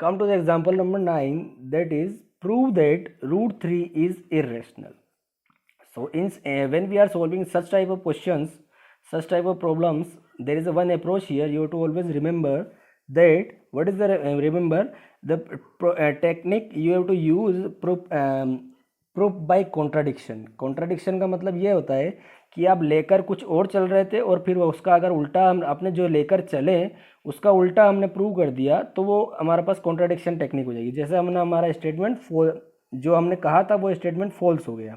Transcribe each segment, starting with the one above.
Come to the example number 9, that is prove that root 3 is irrational. So when we are solving such type of questions, such type of problems, there is a one approach here. You have to always remember that what is the remember the technique you have to use proof by contradiction. Contradiction का मतलब ये होता है कि आप लेकर कुछ और चल रहे थे और फिर उसका अगर उल्टा हम अपने जो लेकर चले उसका उल्टा हमने प्रूव कर दिया तो वो हमारे पास कॉन्ट्राडिक्शन टेक्निक हो जाएगी। जैसे हमने हमारा स्टेटमेंट जो हमने कहा था वो स्टेटमेंट फॉल्स हो गया।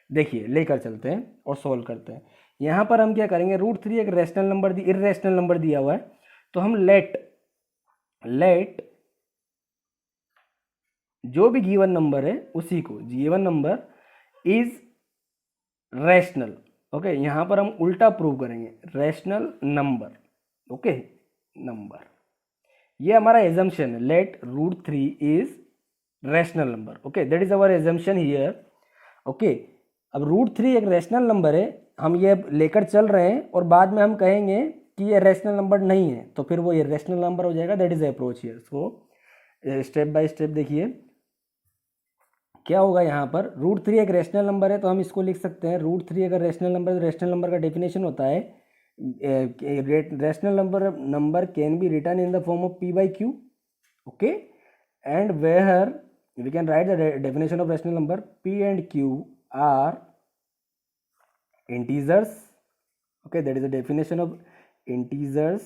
देखिए लेकर चलते हैं और सॉल्व करते हैं। यहाँ पर हम क्या करेंगे, रूट 3 एक रैशनल नंबर इर्रेशनल नंबर दिया हुआ है तो हम लेट जो भी गिवन नंबर है उसी को given number is rational. Okay, यहाँ पर हम उल्टा प्रूव करेंगे रैशनल नंबर। ओके, नंबर ये हमारा एजम्पशन है, let root 3 is rational number. Okay, that is our assumption here. Okay, अब रूट 3 एक रैशनल नंबर है, हम ये लेकर चल रहे हैं और बाद में हम कहेंगे कि ये रैशनल नंबर नहीं है तो फिर वो ये रैशनल नंबर हो जाएगा। That is approach here. So step by step देखिए क्या होगा। यहाँ पर रूट 3 एक रैशनल नंबर है तो हम इसको लिख सकते हैं, रूट 3 अगर रैशनल नंबर है तो रैशनल नंबर का डेफिनेशन होता है rational number can be written in the form of p by q। Okay, and where we can write the definition of rational number, p and q are integers। okay, that is the definition of integers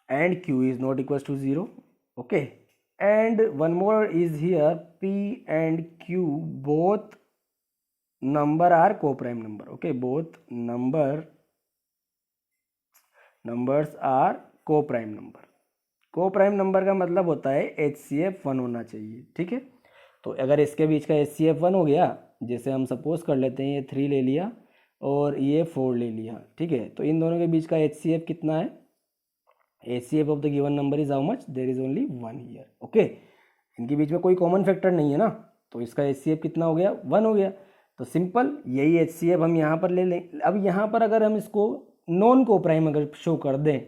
and q is not equals to 0। okay, and one more is here, p and q both number are co-prime number। okay, both numbers are co-prime number। co-prime number का मतलब होता है HCF 1 होना चाहिए। ठीक है, तो अगर इसके बीच का HCF 1 हो गया, जैसे हम सपोज कर लेते हैं ये 3 ले लिया और ये 4 ले लिया, ठीक है, तो इन दोनों के बीच का HCF कितना है, HCF of the given number is how much, there is only 1 here. Okay, इनके बीच में कोई कॉमन फैक्टर नहीं है ना, तो इसका HCF कितना हो गया, 1 हो गया। तो सिंपल यही HCF हम यहाँ पर ले लें। अब यहाँ पर अगर हम इसको नॉन को प्राइम अगर शो कर दें,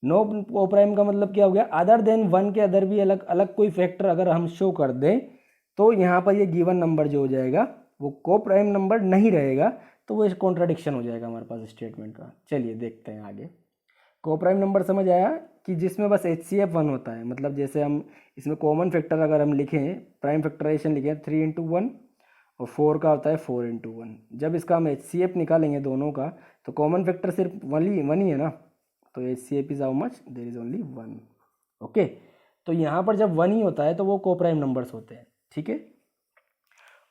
नॉन को प्राइम का मतलब क्या हो गया, अदर देन 1 के अदर भी अलग अलग कोई फैक्टर अगर हम शो कर दें तो यहाँ पर ये गिवन नंबर जो हो जाएगा वो को प्राइम नंबर नहीं रहेगा, तो वो कॉन्ट्राडिक्शन हो जाएगा हमारे पास स्टेटमेंट का। चलिए देखते हैं आगे। को प्राइम नंबर समझ आया कि जिसमें बस HCF 1 होता है, मतलब जैसे हम इसमें कॉमन फैक्टर अगर हम लिखें, प्राइम फैक्टराइजेशन लिखें 3 into 1 और 4 का होता है 4 into 1। जब इसका हम HCF निकालेंगे दोनों का तो कॉमन फैक्टर सिर्फ वन ही है ना, तो HCF is how much, there is only 1। Okay, तो यहाँ पर जब 1 ही होता है तो वो को प्राइम नंबर्स होते हैं। ठीक है,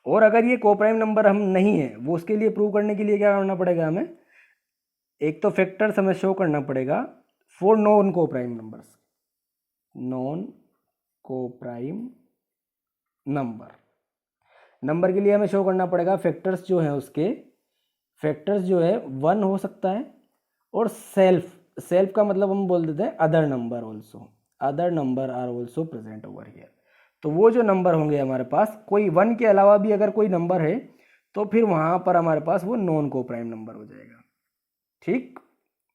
और अगर ये को प्राइम नंबर हम नहीं है, वो उसके लिए प्रूव करने के लिए क्या करना पड़ेगा हमें, एक तो फैक्टर्स हमें शो करना पड़ेगा फॉर नॉन को प्राइम नंबर्स, नॉन को प्राइम नंबर के लिए हमें शो करना पड़ेगा फैक्टर्स जो है उसके फैक्टर्स जो है 1 हो सकता है, और सेल्फ का मतलब हम बोल देते हैं other number also, other number are also present over here. तो वो जो नंबर होंगे हमारे पास, कोई 1 के अलावा भी अगर कोई नंबर है तो फिर वहाँ पर हमारे पास वो नॉन को प्राइम नंबर हो जाएगा। ठीक,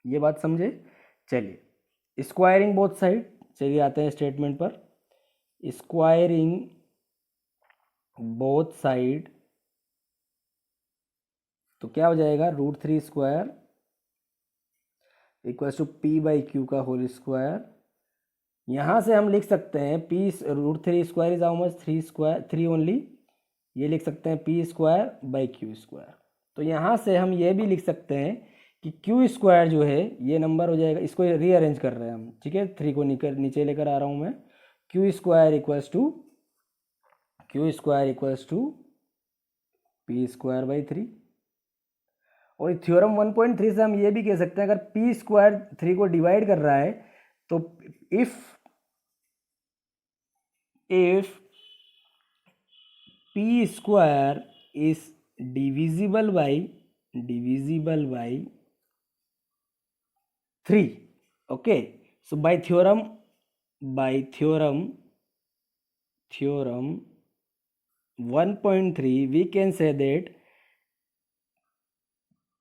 ये बात समझे। चलिए स्क्वायरिंग बोथ साइड, चलिए आते हैं स्टेटमेंट पर। स्क्वायरिंग बोथ साइड तो क्या हो जाएगा, root 3 square equals to p by q का होल स्क्वायर। यहाँ से हम लिख सकते हैं p root 3 square is how much, 3 only, ये लिख सकते हैं p square by q square. तो यहाँ से हम ये भी लिख सकते हैं कि q स्क्वायर जो है ये नंबर हो जाएगा, इसको रीअरेंज कर रहे हैं हम, ठीक है, 3 को नीचे लेकर आ रहा हूँ मैं, q square equals to p square by 3। और थ्योरम 1.3 से हम ये भी कह सकते हैं अगर p स्क्वायर 3 को डिवाइड कर रहा है तो if p square is divisible by 3। Okay, so bye theorem 1.3 we can say that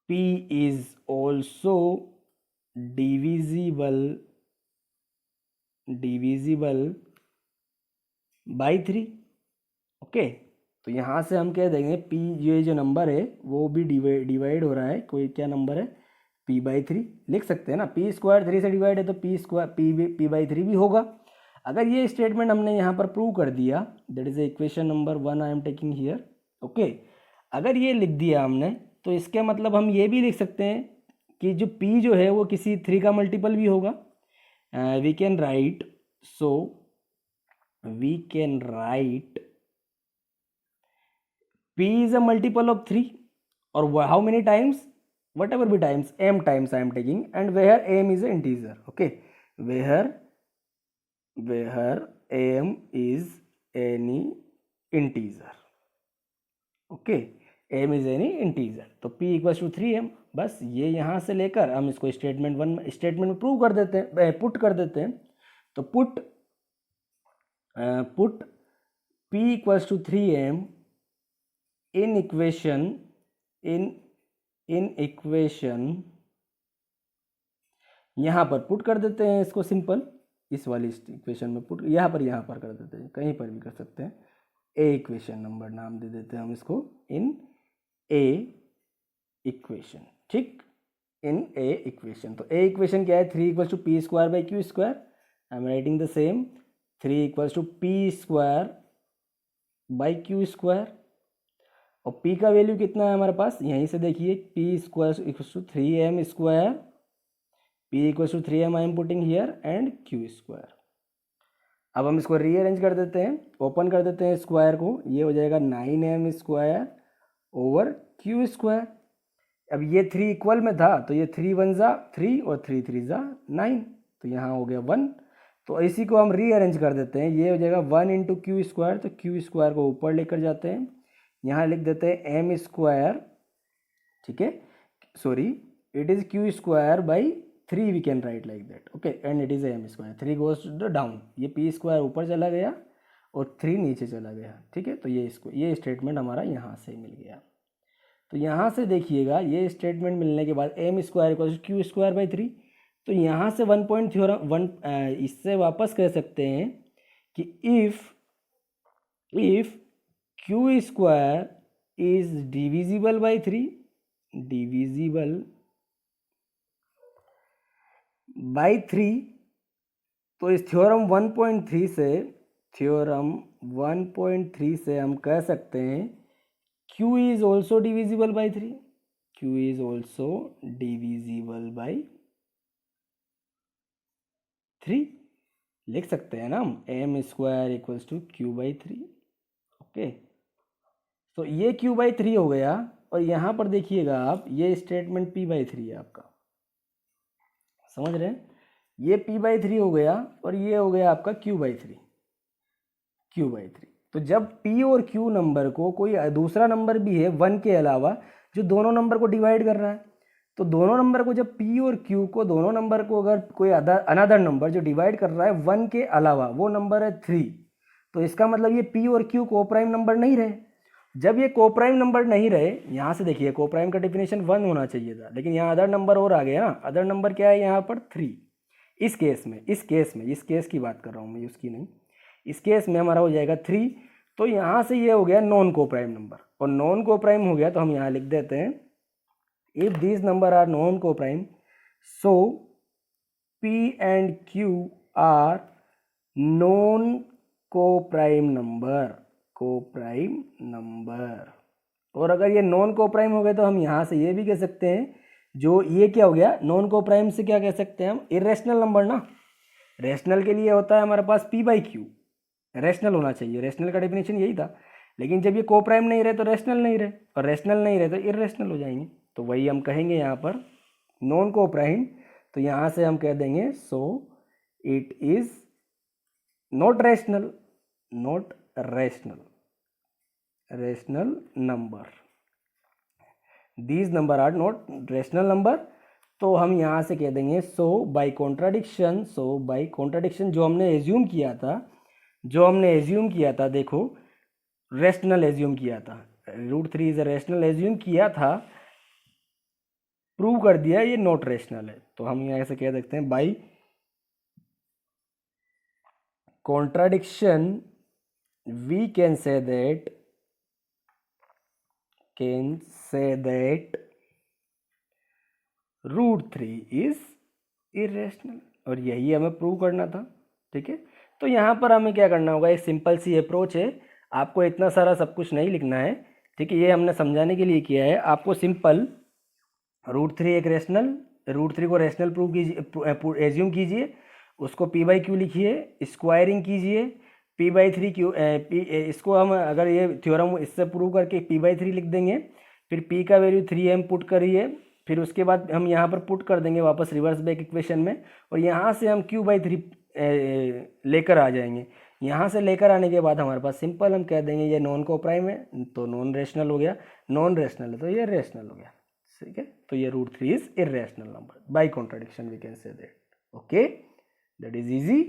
p is also divisible divisible by 3। Okay, तो यहाँ से हम कह देंगे पी, ये जो नंबर है वो भी डिवाइड हो रहा है, कोई क्या नंबर है, p/3 लिख सकते हैं ना। p स्क्वायर 3 से डिवाइड है तो p/3 भी होगा। अगर ये स्टेटमेंट हमने यहाँ पर प्रूव कर दिया, that is equation number 1 I am taking here. Okay, अगर ये लिख दिया हमने तो इसका मतलब हम ये भी लिख सकते हैं कि जो p जो है वो किसी 3 का मल्टीपल भी होगा। We can write, so we can write p is a multiple of 3, or how many times, whatever be times, m times I am taking, and where m is an integer. Okay, where m is any integer. Okay, m is any integer, तो p equals to 3m। बस ये यहाँ से लेकर हम इसको statement में prove कर देते हैं, पुट कर देते हैं। तो put p equals to 3m in equation यहाँ पर पुट कर देते हैं इसको, सिंपल इस वाली इक्वेशन में पुट यहाँ पर कर देते हैं, कहीं पर भी कर सकते हैं। ए इक्वेशन नंबर नाम दे देते हैं हम इसको, इन ए इक्वेशन। ठीक, इन ए इक्वेशन। तो ए इक्वेशन क्या है, 3 equals to P square by Q square. I am writing the same, 3 equals to P square by Q square. और p का वैल्यू कितना है हमारे पास, यहीं से देखिए, p square equals to 3m square, p equals to 3m I am putting here, and q square. अब हम इसको रीअरेंज कर देते हैं, ओपन कर देते हैं स्क्वायर को, ये हो जाएगा 9m square over q square. अब ये 3 इक्वल में था तो ये 3 1 जा 3 और 3 3 जा 9, तो यहाँ हो गया 1। तो इसी को हम रीअरेंज कर देते हैं, ये हो जाएगा 1 इंटू क्यू स्क्वायर। तो क्यू स्क्वायर को ऊपर लेकर जाते हैं, यहाँ लिख देते हैं एम स्क्वायर। ठीक है, sorry, it is Q square by 3, we can write like that. Okay, and it is M square, 3 goes down, ये पी स्क्वायर ऊपर चला गया और 3 नीचे चला गया। ठीक है, तो ये स्टेटमेंट हमारा यहाँ से मिल गया। तो यहाँ से देखिएगा, ये स्टेटमेंट मिलने के बाद M square equal Q square by 3, तो यहाँ से 1 पॉइंट थ्योरम इससे वापस कह सकते हैं कि if q square is divisible by 3, divisible by 3, तो इस थ्योरम 1.3 से हम कह सकते हैं q is also divisible by 3, q is also divisible by 3 लिख सकते हैं ना हम, M square equals to Q by 3। Okay, तो ये q बाई 3 हो गया, और यहाँ पर देखिएगा आप, ये स्टेटमेंट p बाई 3 है आपका, समझ रहे हैं, ये p बाई 3 हो गया और ये हो गया आपका q बाई 3। तो जब p और q नंबर को कोई दूसरा नंबर भी है 1 के अलावा जो दोनों नंबर को डिवाइड कर रहा है, तो दोनों नंबर को, जब p और q को, दोनों नंबर को अगर कोई अनदर नंबर जो डिवाइड कर रहा है 1 के अलावा, वो नंबर है 3, तो इसका मतलब ये p और q कोप्राइम नंबर नहीं रहे। जब ये कोप्राइम नंबर नहीं रहे, यहाँ से देखिए कोप्राइम का डेफिनेशन 1 होना चाहिए था, लेकिन यहाँ अदर नंबर और आ गया ना। अदर नंबर क्या है यहाँ पर, 3। इस केस की बात कर रहा हूँ मैं, उसकी नहीं। इस केस में हमारा हो जाएगा 3, तो यहाँ से ये हो गया नॉन कोप्राइम नंबर, और नॉन कोप्राइम हो गया तो हम यहाँ लिख देते हैं, if this number are non coprime, so p and q are non coprime number. और अगर ये नॉन कोप्राइम हो गए तो हम यहाँ से ये भी कह सकते हैं, जो ये क्या हो गया, नॉन कोप्राइम से क्या कह सकते हैं हम, इरेशनल नंबर ना। रेशनल के लिए होता है हमारे पास p बाई क्यू, रेशनल होना चाहिए, रेशनल का डेफिनेशन यही था। लेकिन जब ये कोप्राइम नहीं रहे तो रेशनल नहीं रहे, और रेशनल नहीं रहे तो इरेशनल हो जाएंगे। तो वही हम कहेंगे यहाँ पर नॉन कोप्राइम, तो यहाँ से हम कह देंगे, so it is not rational number, these number are not rational number. तो हम यहाँ से कह देंगे, सो बाई कॉन्ट्राडिक्शन, जो हमने एज्यूम किया था, देखो रेशनल एज्यूम किया था, √3 इज रेशनल एज्यूम किया था, प्रूव कर दिया ये नॉट रेशनल है। तो हम यहाँ से कह सकते हैं, by contradiction we can say that √3 is irrational, और यही हमें प्रूव करना था। ठीक है, तो यहाँ पर हमें क्या करना होगा, एक सिंपल सी अप्रोच है, आपको इतना सारा सब कुछ नहीं लिखना है। ठीक है, ये हमने समझाने के लिए किया है। आपको सिंपल √3 एक रेशनल, √3 को रेशनल प्रूव कीजिए, एज्यूम कीजिए, उसको p/q लिखिए, स्क्वायरिंग कीजिए, p/3 इसको हम अगर ये थ्योरम इससे प्रूव करके p/3 लिख देंगे, फिर p का वैल्यू 3m पुट करिए, फिर उसके बाद हम यहाँ पर पुट कर देंगे वापस रिवर्स बैक इक्वेशन में, और यहाँ से हम q/3 लेकर आ जाएंगे। यहाँ से लेकर आने के बाद हमारे पास सिंपल हम कह देंगे ये नॉन कोप्राइम है तो नॉन रेशनल हो गया, नॉन रेशनल है तो ये रेशनल हो गया। ठीक है, तो ये √3 is irrational number, by contradiction we can say that. Okay, that is easy.